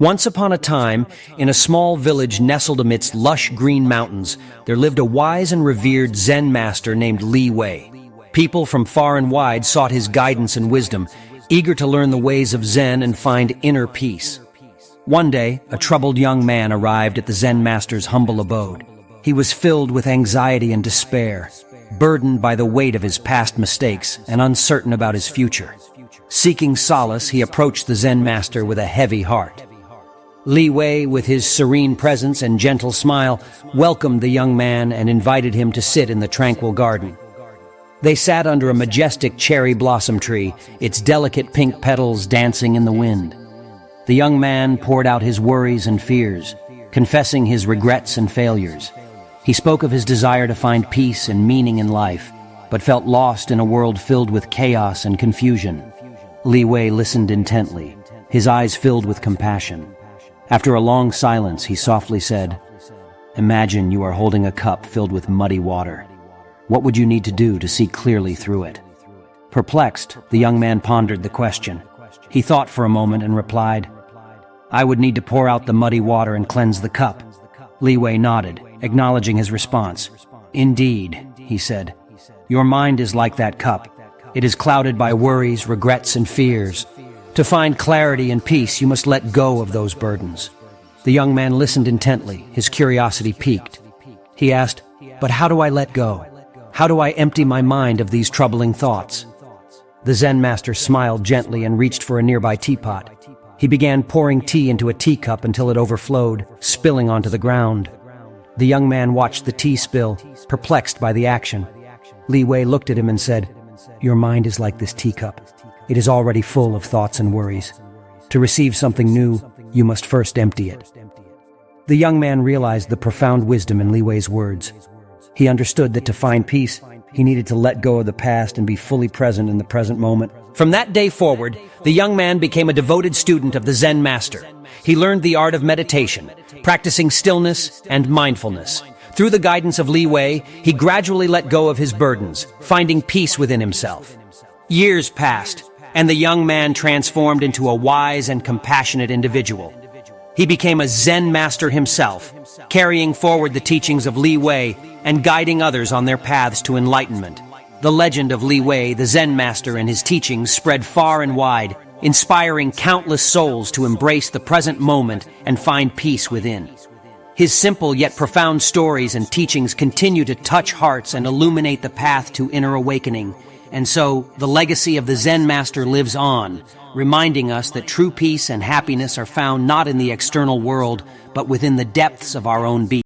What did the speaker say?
Once upon a time, in a small village nestled amidst lush green mountains, there lived a wise and revered Zen master named Li Wei. People from far and wide sought his guidance and wisdom, eager to learn the ways of Zen and find inner peace. One day, a troubled young man arrived at the Zen master's humble abode. He was filled with anxiety and despair, burdened by the weight of his past mistakes and uncertain about his future. Seeking solace, he approached the Zen master with a heavy heart. Li Wei, with his serene presence and gentle smile, welcomed the young man and invited him to sit in the tranquil garden. They sat under a majestic cherry blossom tree, its delicate pink petals dancing in the wind. The young man poured out his worries and fears, confessing his regrets and failures. He spoke of his desire to find peace and meaning in life, but felt lost in a world filled with chaos and confusion. Li Wei listened intently, his eyes filled with compassion. After a long silence, he softly said, "Imagine you are holding a cup filled with muddy water. What would you need to do to see clearly through it?" Perplexed, the young man pondered the question. He thought for a moment and replied, "I would need to pour out the muddy water and cleanse the cup." Li Wei nodded, acknowledging his response. "Indeed," he said, "your mind is like that cup. It is clouded by worries, regrets, and fears. To find clarity and peace, you must let go of those burdens." The young man listened intently, his curiosity piqued. He asked, "But how do I let go? How do I empty my mind of these troubling thoughts?" The Zen master smiled gently and reached for a nearby teapot. He began pouring tea into a teacup until it overflowed, spilling onto the ground. The young man watched the tea spill, perplexed by the action. Li Wei looked at him and said, "Your mind is like this teacup. It is already full of thoughts and worries. To receive something new, you must first empty it." The young man realized the profound wisdom in Li Wei's words. He understood that to find peace, he needed to let go of the past and be fully present in the present moment. From that day forward, the young man became a devoted student of the Zen master. He learned the art of meditation, practicing stillness and mindfulness. Through the guidance of Li Wei, he gradually let go of his burdens, finding peace within himself. Years passed, and the young man transformed into a wise and compassionate individual. He became a Zen master himself, carrying forward the teachings of Li Wei and guiding others on their paths to enlightenment. The legend of Li Wei, the Zen master, and his teachings spread far and wide, inspiring countless souls to embrace the present moment and find peace within. His simple yet profound stories and teachings continue to touch hearts and illuminate the path to inner awakening. And so, the legacy of the Zen master lives on, reminding us that true peace and happiness are found not in the external world, but within the depths of our own being.